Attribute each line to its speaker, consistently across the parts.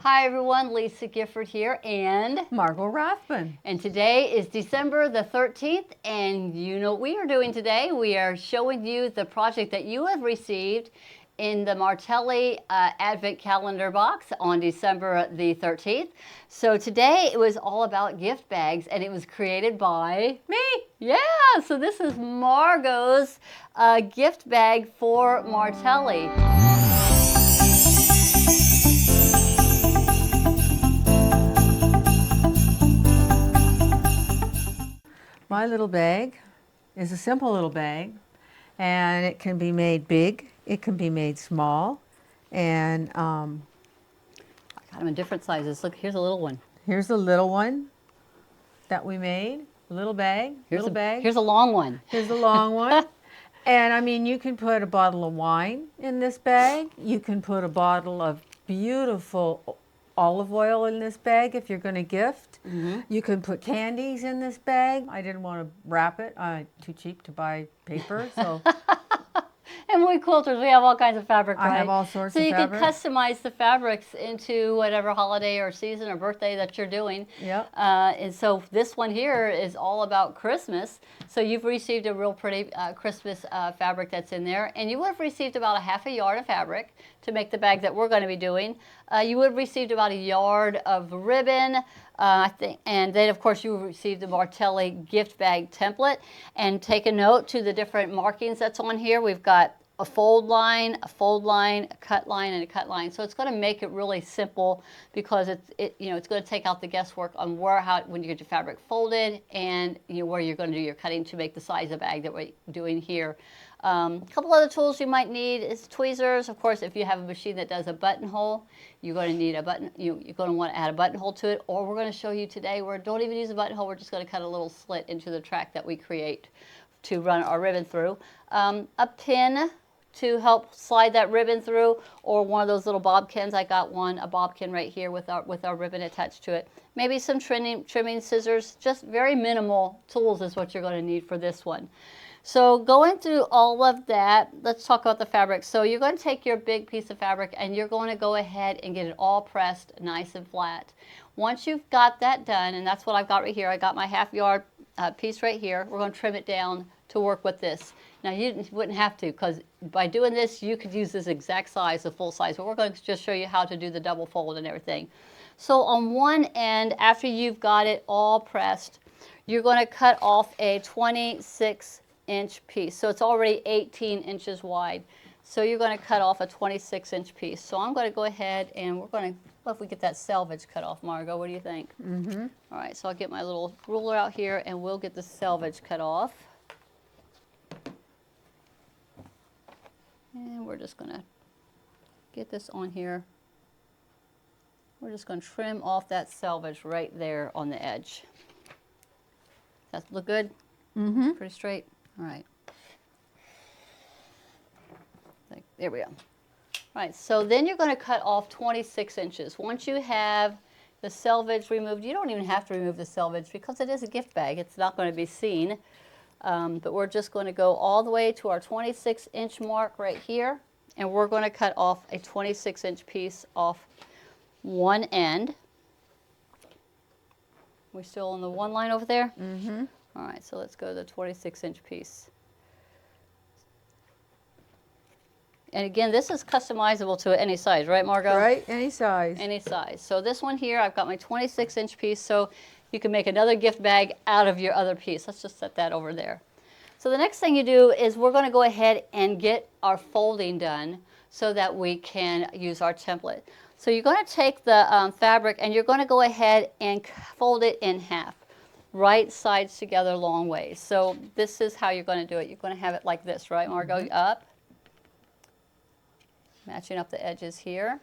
Speaker 1: Hi everyone, Lisa Gifford here and
Speaker 2: Margo Rathbun.
Speaker 1: And today is December the 13th and you know what we are doing today. We are showing you the project that you have received in the Martelli Advent Calendar box on December the 13th. So today it was all about gift bags and it was created by
Speaker 2: me.
Speaker 1: Yeah, so this is Margo's gift bag for Martelli.
Speaker 2: My little bag is a simple little bag, and it can be made big, it can be made small, and
Speaker 1: I got them in different sizes. Look, here's a little one.
Speaker 2: Here's a little one that we made, a little bag,
Speaker 1: Here's
Speaker 2: little bag.
Speaker 1: Here's a long one.
Speaker 2: Here's a long one. And I mean, you can put a bottle of wine in this bag. You can put a bottle of beautiful olive oil in this bag if you're going to gift. You can put candies in this bag. I didn't want to wrap it. Too cheap to buy paper, so.
Speaker 1: And we quilters, we have all kinds of fabric, right?
Speaker 2: I have all sorts of
Speaker 1: So
Speaker 2: fabric.
Speaker 1: you can customize the fabrics into whatever holiday or season or birthday that you're doing.
Speaker 2: Yep.
Speaker 1: And so this one here is all about Christmas. So you've received a real pretty Christmas fabric that's in there. And you would have received about a half a yard of fabric to make the bag that we're going to be doing. You would have received about a yard of ribbon. I think, and then of course you received the Martelli gift bag template. And take a note to the different markings that's on here. We've got a fold line, a cut line, and a cut line. So it's going to make it really simple because it's going to take out the guesswork on when you get your fabric folded and where you're going to do your cutting to make the size of bag that we're doing here. A couple other tools you might need is tweezers. Of course, if you have a machine that does a buttonhole, you're going to need a button. You're going to want to add a buttonhole to it. Or we're going to show you today where don't even use a buttonhole. We're just going to cut a little slit into the track that we create to run our ribbon through. A pin to help slide that ribbon through, or one of those little bobkins. I got a bobkin right here with our ribbon attached to it. Maybe some trimming scissors. Just very minimal tools is what you're going to need for this one. So going through all of that, let's talk about the fabric. So you're going to take your big piece of fabric and you're going to go ahead and get it all pressed nice and flat. Once you've got that done, and that's what I've got right here, I got my half yard piece right here. We're going to trim it down to work with this. Now you wouldn't have to, because by doing this you could use this exact size, the full size, but we're going to just show you how to do the double fold and everything. So on one end, after you've got it all pressed, you're going to cut off a 26-inch piece. So it's already 18 inches wide. So you're going to cut off a 26-inch piece. So I'm going to go ahead and we're going to, well, if we get that selvage cut off, Margo, what do you think? All right, so I'll get my little ruler out here and we'll get the selvage cut off. And we're just going to get this on here. We're just going to trim off that selvage right there on the edge. Does that look good? Pretty straight? All right. There we go. All right, so then you're going to cut off 26 inches. Once you have the selvage removed, you don't even have to remove the selvage because it is a gift bag. It's not going to be seen. But we're just going to go all the way to our 26-inch mark right here, and we're going to cut off a 26-inch piece off one end. We're still on the one line over there? All right, so let's go to the 26-inch piece. And again, this is customizable to any size, right, Margo?
Speaker 2: Right, any size.
Speaker 1: Any size. So this one here, I've got my 26-inch piece, so you can make another gift bag out of your other piece. Let's just set that over there. So the next thing you do is we're going to go ahead and get our folding done so that we can use our template. So you're going to take the fabric and you're going to go ahead and fold it in half, right sides together long ways. So this is how you're going to do it. You're going to have it like this, right, Margo? Up, matching up the edges here.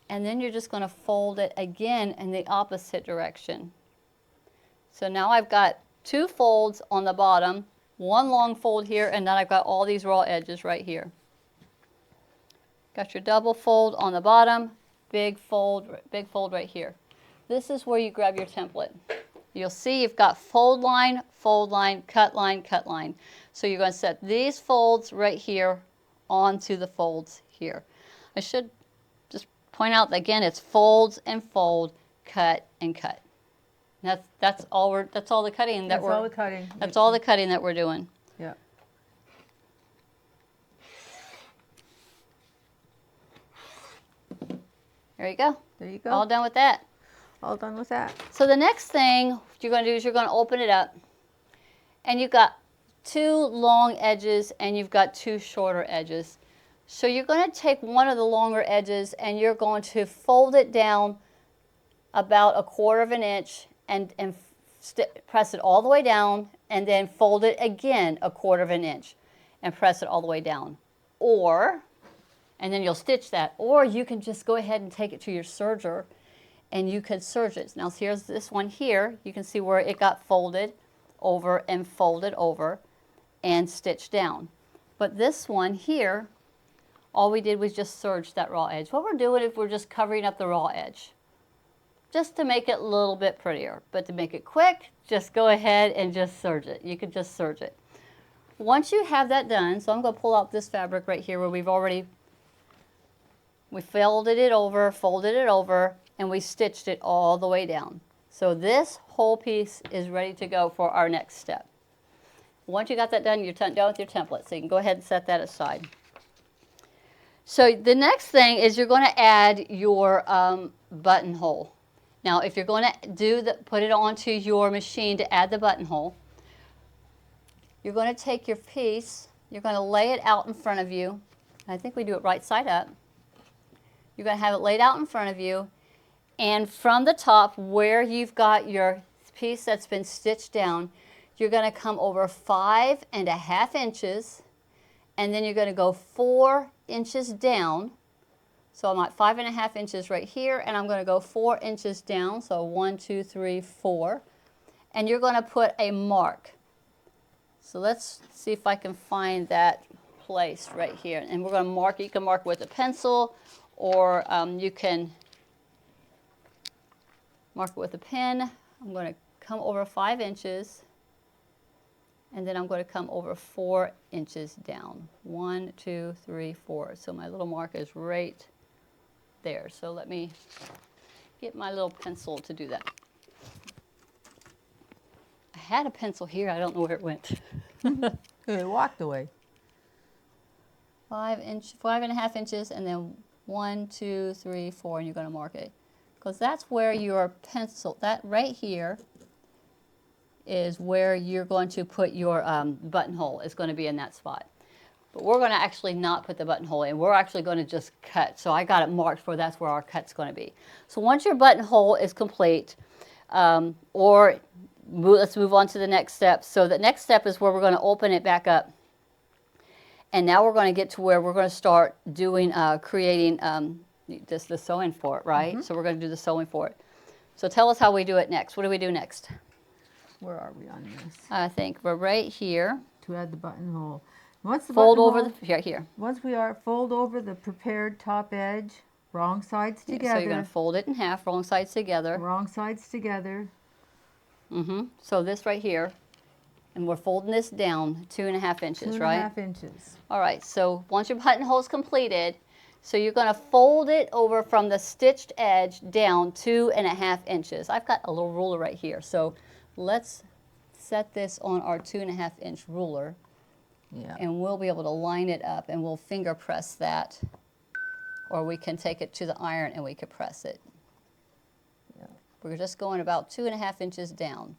Speaker 1: And then you're just going to fold it again in the opposite direction. So now I've got two folds on the bottom, one long fold here, and then I've got all these raw edges right here. Got your double fold on the bottom, big fold right here. This is where you grab your template. You'll see you've got fold line, cut line, cut line. So you're going to set these folds right here onto the folds here. I should point out, again, it's folds and fold, cut and cut. That's all the cutting that
Speaker 2: That's all the cutting.
Speaker 1: That's all the cutting that we're doing.
Speaker 2: Yeah.
Speaker 1: There you go.
Speaker 2: There you go.
Speaker 1: All done with that.
Speaker 2: All done with that.
Speaker 1: So the next thing you're going to do is you're going to open it up, and you've got 2 long edges and you've got 2 shorter edges. So you're going to take one of the longer edges and you're going to fold it down about 1/4 of an inch and press it all the way down, and then fold it again 1/4 of an inch and press it all the way down. And then you'll stitch that. Or you can just go ahead and take it to your serger and you could serge it. Now here's this one here. You can see where it got folded over and folded over and stitched down. But this one here, all we did was just serge that raw edge. What we're doing is we're just covering up the raw edge, just to make it a little bit prettier. But to make it quick, just go ahead and just serge it. You could just serge it. Once you have that done, so I'm going to pull out this fabric right here where we folded it over, and we stitched it all the way down. So this whole piece is ready to go for our next step. Once you got that done, you're done with your template, so you can go ahead and set that aside. So the next thing is you're going to add your buttonhole. Now, if you're going to put it onto your machine to add the buttonhole, you're going to take your piece, you're going to lay it out in front of you. I think we do it right side up. You're going to have it laid out in front of you, and from the top where you've got your piece that's been stitched down, you're going to come over 5.5 inches, and then you're going to go 4 inches down. So I'm at 5.5 inches right here, and I'm going to go 4 inches down. So 1, 2, 3, 4. And you're going to put a mark. So let's see if I can find that place right here. And we're going to mark it. You can mark with a pencil, or you can mark it with a pen. I'm going to come over 5 inches, and then I'm going to come over 4 inches down. 1, 2, 3, 4. So my little mark is right there. So let me get my little pencil to do that. I had a pencil here. I don't know where it went.
Speaker 2: It walked away.
Speaker 1: 5.5 inches, and then 1, 2, 3, 4, and you're going to mark it. Because that's where your pencil, that right here, is where you're going to put your buttonhole. Is going to be in that spot. But we're going to actually not put the buttonhole in. We're actually going to just cut. So I got it marked for that's where our cut's going to be. So once your buttonhole is complete, let's move on to the next step. So the next step is where we're going to open it back up. And now we're going to get to where we're going to start doing, creating the sewing for it, right? Mm-hmm. So we're going to do the sewing for it. So tell us how we do it next. What do we do next?
Speaker 2: Where are we on this?
Speaker 1: I think we're right here.
Speaker 2: To add the buttonhole. Once the
Speaker 1: fold
Speaker 2: buttonhole,
Speaker 1: over the here.
Speaker 2: Once we are fold over the prepared top edge, wrong sides together.
Speaker 1: Yeah, so you're going to fold it in half, wrong sides together.
Speaker 2: Wrong sides together.
Speaker 1: So this right here, and we're folding this down 2.5 inches, right?
Speaker 2: 2.5 inches.
Speaker 1: All right. So once your buttonhole is completed, so you're going to fold it over from the stitched edge down 2.5 inches. I've got a little ruler right here, so let's set this on our 2.5 inch ruler.
Speaker 2: Yeah.
Speaker 1: And we'll be able to line it up, and we'll finger press that, or we can take it to the iron and we could press it. Yeah. We're just going about 2.5 inches down.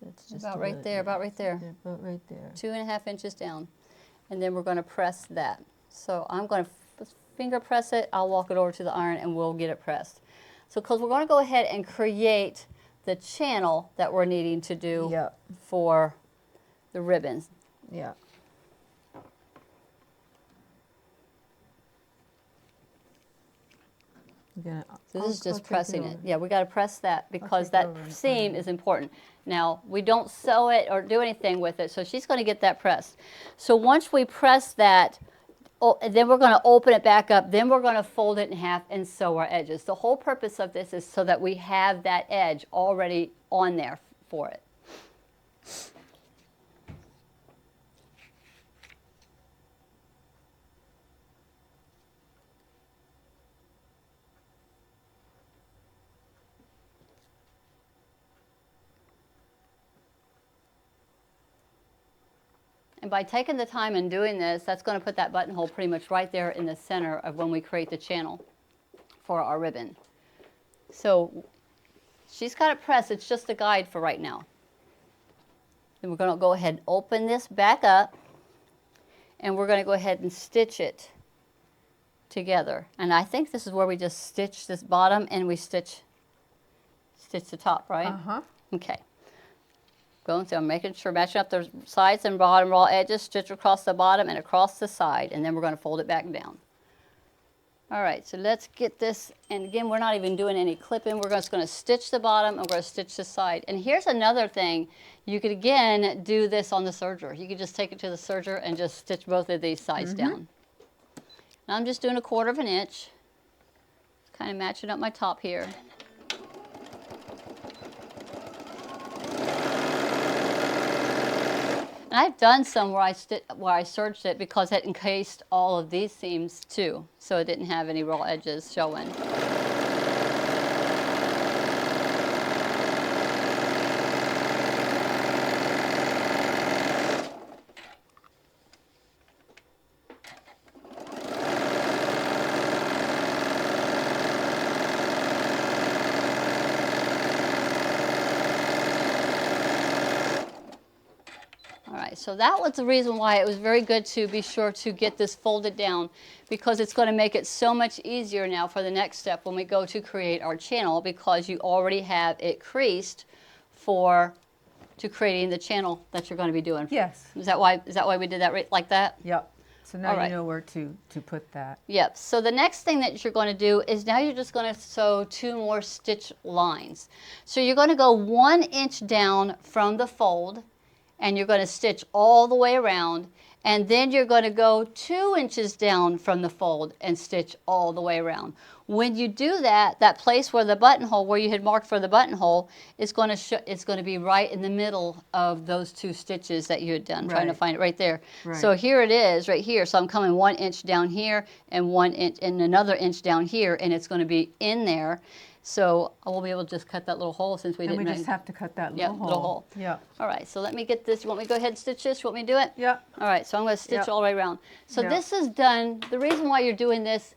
Speaker 2: That's just
Speaker 1: about right there, about right there.
Speaker 2: Yeah, about right there.
Speaker 1: 2.5 inches down. And then we're going to press that. So I'm going to finger press it, I'll walk it over to the iron, and we'll get it pressed. So because we're going to go ahead and create the channel that we're needing to do for the ribbons.
Speaker 2: Yeah.
Speaker 1: So this is just pressing it. Yeah, we got to press that because that seam is important. Now, we don't sew it or do anything with it, so she's going to get that pressed. So once we press that, then we're going to open it back up, then we're going to fold it in half and sew our edges. The whole purpose of this is so that we have that edge already on there for it. And by taking the time and doing this, that's going to put that buttonhole pretty much right there in the center of when we create the channel for our ribbon. So she's got it pressed. It's just a guide for right now. Then we're going to go ahead and open this back up, and we're going to go ahead and stitch it together. And I think this is where we just stitch this bottom and we stitch the top, right?
Speaker 2: Uh-huh.
Speaker 1: Okay. Going through, I'm making sure, matching up the sides and bottom raw edges, stitch across the bottom and across the side, and then we're going to fold it back down. All right, so let's get this, and again, we're not even doing any clipping. We're just going to stitch the bottom and we're going to stitch the side. And here's another thing. You could, again, do this on the serger. You could just take it to the serger and just stitch both of these sides down. Now I'm just doing 1/4 inch, kind of matching up my top here. And I've done some where I serged it because it encased all of these seams too, so it didn't have any raw edges showing. So that was the reason why it was very good to be sure to get this folded down, because it's going to make it so much easier now for the next step when we go to create our channel, because you already have it creased to creating the channel that you're going to be doing.
Speaker 2: Yes.
Speaker 1: Is that why we did that like that?
Speaker 2: Yep. So now
Speaker 1: All right.
Speaker 2: you know where to put that.
Speaker 1: Yep. So the next thing that you're going to do is now you're just going to sew 2 more stitch lines. So you're going to go 1 inch down from the fold, and you're going to stitch all the way around, and then you're going to go 2 inches down from the fold and stitch all the way around. When you do that, that place where the buttonhole, where you had marked for the buttonhole, is going to be right in the middle of those 2 stitches that you had done. Trying to find it right there.
Speaker 2: Right.
Speaker 1: So here it is, right here. So I'm coming 1 inch down here and 1 inch and another inch down here, and it's going to be in there. So I will be able to just cut that little hole since we didn't.
Speaker 2: And we just have to cut that little hole.
Speaker 1: Little hole.
Speaker 2: Yeah.
Speaker 1: All right, so let me get this. You want me to go ahead and stitch this? You want me to do it?
Speaker 2: Yeah.
Speaker 1: All right, so I'm going to stitch
Speaker 2: Yep.
Speaker 1: all the way around. So
Speaker 2: Yep.
Speaker 1: this is done. The reason why you're doing this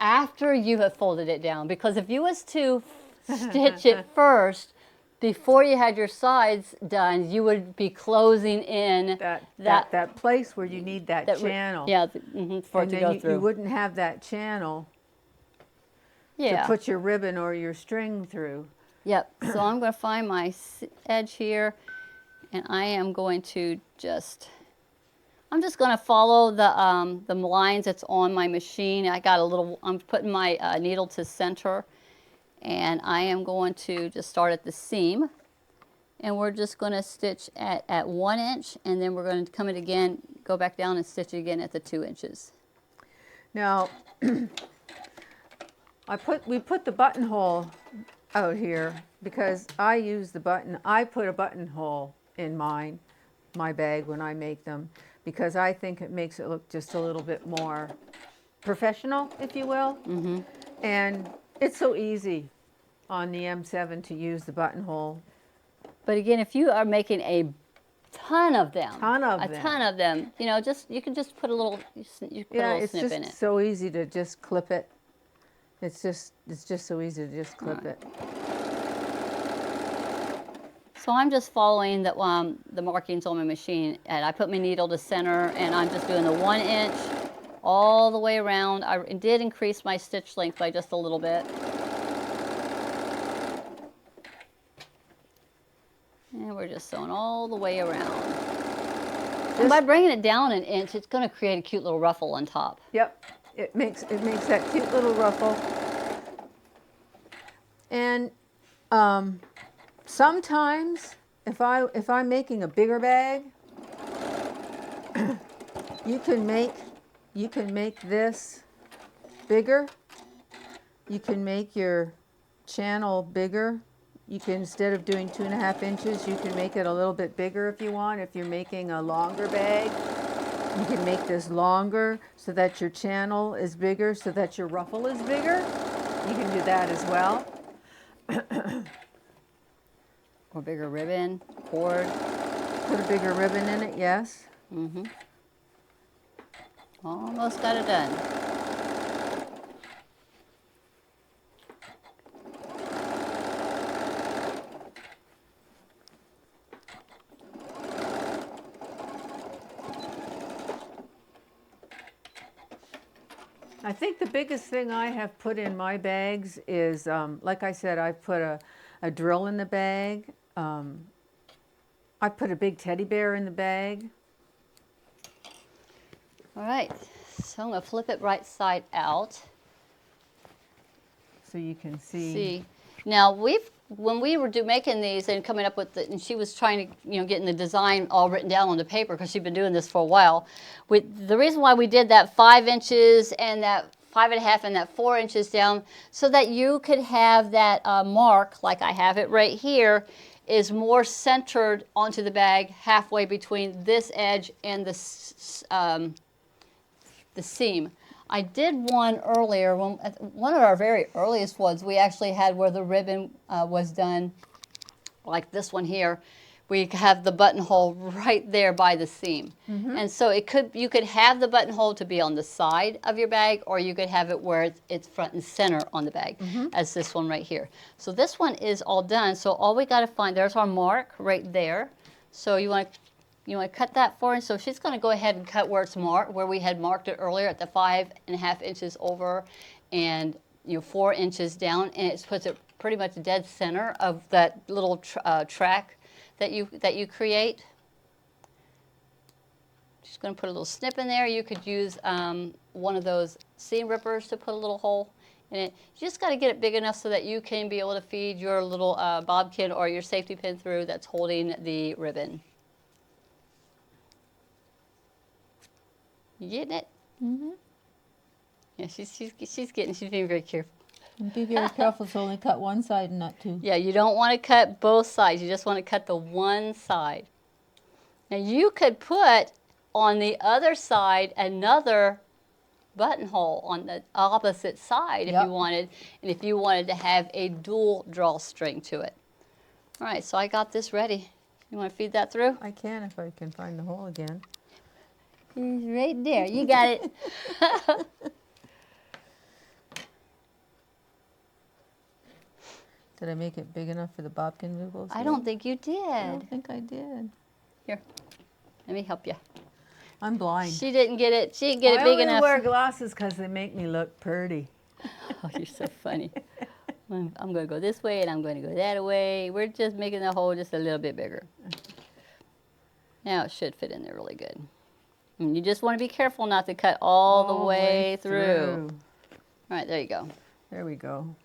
Speaker 1: after you have folded it down, because if you was to stitch it first, before you had your sides done, you would be closing in
Speaker 2: that place where you need that channel.
Speaker 1: Yeah, for it to go through.
Speaker 2: You wouldn't have that channel
Speaker 1: to
Speaker 2: put your ribbon or your string through.
Speaker 1: Yep. So I'm going to find my edge here, and I am going to I'm just going to follow the lines that's on my machine. I'm putting my needle to center, and I am going to just start at the seam, and we're just going to stitch at 1 inch, and then we're going to come in again, go back down and stitch again at the 2 inches.
Speaker 2: Now, we put the buttonhole out here because I put a buttonhole in my bag when I make them, because I think it makes it look just a little bit more professional, if you will. And it's so easy on the M7 to use the buttonhole.
Speaker 1: But again, if you are making a ton of them, you know, you can just put a little, you put a little snip in it.
Speaker 2: It's so easy to just clip it. It's just so easy to just clip it.
Speaker 1: So I'm just following the markings on my machine, and I put my needle to center, and I'm just doing the 1 inch all the way around. I did increase my stitch length by just a little bit. And we're just sewing all the way around. And by bringing it down an inch, it's going to create a cute little ruffle on top.
Speaker 2: Yep. It makes that cute little ruffle. And sometimes if I'm making a bigger bag, you can make this bigger. You can make your channel bigger. You can, instead of doing 2.5 inches, you can make it a little bit bigger if you want. If you're making a longer bag, you can make this longer so that your channel is bigger, so that your ruffle is bigger. You can do that as well.
Speaker 1: Or bigger ribbon, cord.
Speaker 2: Put a bigger ribbon in it, yes.
Speaker 1: Mm-hmm. Almost got it done.
Speaker 2: I think the biggest thing I have put in my bags is, like I said, I've put a drill in the bag. I put a big teddy bear in the bag.
Speaker 1: All right, so I'm going to flip it right side out.
Speaker 2: So you can see.
Speaker 1: See, now when we were making these and coming up with and she was trying to, getting the design all written down on the paper because she'd been doing this for a while. The reason why we did that 5 inches and that 5.5 and that 4 inches down, so that you could have that mark, like I have it right here, is more centered onto the bag, halfway between this edge and the seam. I did one earlier, one of our very earliest ones, we actually had where the ribbon was done, like this one here. We have the buttonhole right there by the seam. And so you could have the buttonhole to be on the side of your bag, or you could have it where it's front and center on the bag, as this one right here. So this one is all done. So all we got to find, there's our mark right there. So you want to cut that for her. So she's going to go ahead and cut where it's marked, where we had marked it earlier at the 5.5 inches over and 4 inches down, and it puts it pretty much dead center of that little track that you create. Just going to put a little snip in there. You could use one of those seam rippers to put a little hole in it. You just got to get it big enough so that you can be able to feed your little bobbin or your safety pin through that's holding the ribbon. You getting it?
Speaker 2: Mm-hmm.
Speaker 1: Yeah, she's being very careful.
Speaker 2: And be very careful to only cut one side and not two.
Speaker 1: Yeah, you don't want to cut both sides. You just want to cut the one side. Now you could put on the other side another buttonhole on the opposite side if you wanted, and if you wanted to have a dual drawstring to it. All right, so I got this ready. You want to feed that through?
Speaker 2: I can if I can find the hole again.
Speaker 1: He's right there. You got it.
Speaker 2: Did I make it big enough for the bobbin wiggles?
Speaker 1: I don't think you did.
Speaker 2: I don't think I did.
Speaker 1: Here, let me help you.
Speaker 2: I'm blind.
Speaker 1: She didn't get it. She didn't get it big enough.
Speaker 2: I only wear glasses because they make me look pretty.
Speaker 1: Oh, you're so funny. I'm going to go this way and I'm going to go that way. We're just making the hole just a little bit bigger. Now it should fit in there really good. And you just want to be careful not to cut all the way through. All right, there you go.
Speaker 2: There we go.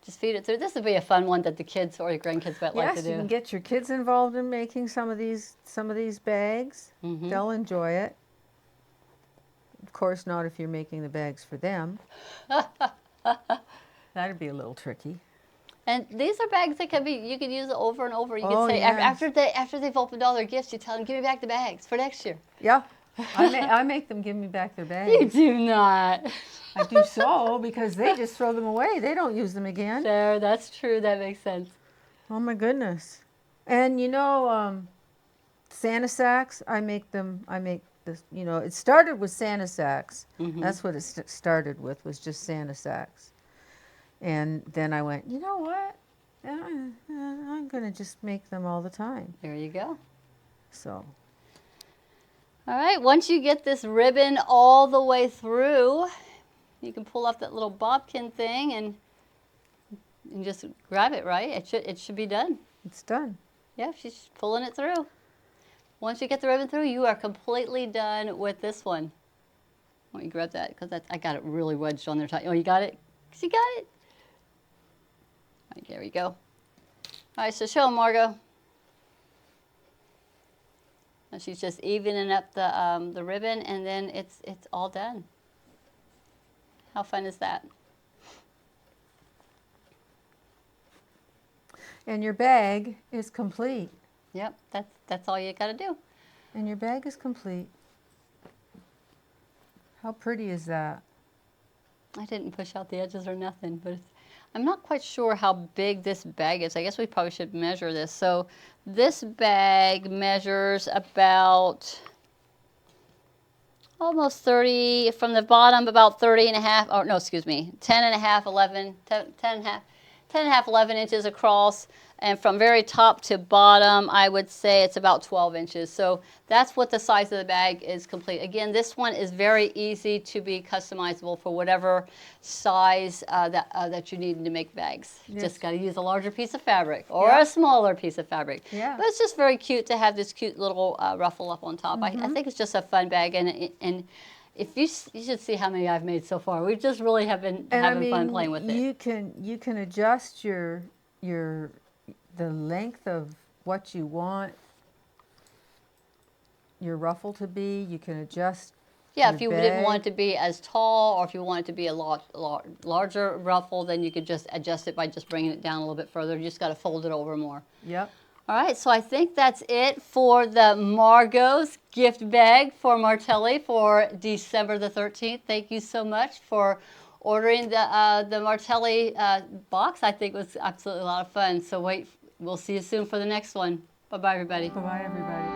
Speaker 1: Just feed it through. This would be a fun one that the kids or your grandkids might like to do.
Speaker 2: Yes, you can get your kids involved in making some of these bags. They'll enjoy it. Of course, not if you're making the bags for them. That'd be a little tricky.
Speaker 1: And these are bags that you could use over and over. You could say
Speaker 2: yes.
Speaker 1: after they've opened all their gifts, you tell them, "Give me back the bags for next year."
Speaker 2: Yeah, I make them give me back their bags.
Speaker 1: You do not.
Speaker 2: I do so because they just throw them away. They don't use them again.
Speaker 1: There, that's true. That makes sense.
Speaker 2: Oh my goodness! And Santa sacks. I make this. It started with Santa sacks. That's what it started with, was just Santa sacks. And then I went, you know what? I'm going to just make them all the time.
Speaker 1: There you go.
Speaker 2: So.
Speaker 1: All right, once you get this ribbon all the way through, you can pull off that little bobbin thing and just grab it, right? It should be done.
Speaker 2: It's done.
Speaker 1: Yeah, she's pulling it through. Once you get the ribbon through, you are completely done with this one. Why don't you grab that? Because I got it really wedged on there. Oh, you got it? She got it. All right, there we go. All right, so show them, Margo. And she's just evening up the ribbon, and then it's all done. How fun is that?
Speaker 2: And your bag is complete.
Speaker 1: Yep, that's all you got to do.
Speaker 2: And your bag is complete. How pretty is that?
Speaker 1: I didn't push out the edges or nothing, but I'm not quite sure how big this bag is. I guess we probably should measure this. So this bag measures about almost 30, from the bottom about 30 and a half, oh no, excuse me, 10 and a half, 11, 10 and a half, 10 and a half, 11 inches across. And from very top to bottom, I would say it's about 12 inches. So that's what the size of the bag is complete. Again, this one is very easy to be customizable for whatever size that you need to make bags.
Speaker 2: Yes.
Speaker 1: Just got to use a larger piece of fabric or
Speaker 2: Yeah.
Speaker 1: a smaller piece of fabric.
Speaker 2: Yeah.
Speaker 1: But it's just very cute to have this cute little ruffle up on top. I think it's just a fun bag, and if you should see how many I've made so far. We just really have been
Speaker 2: And
Speaker 1: having fun playing with it.
Speaker 2: You can adjust the length of what you want your ruffle to be. You can adjust.
Speaker 1: Yeah,
Speaker 2: your
Speaker 1: if you didn't want it
Speaker 2: bag.
Speaker 1: to be as tall, or if you want it to be a larger ruffle, then you could just adjust it by just bringing it down a little bit further. You just got to fold it over more.
Speaker 2: Yep.
Speaker 1: All right, so I think that's it for the Margo's gift bag for Martelli for December the 13th. Thank you so much for ordering the Martelli box. I think it was absolutely a lot of fun. So we'll see you soon for the next one. Bye-bye, everybody.
Speaker 2: Bye-bye, everybody.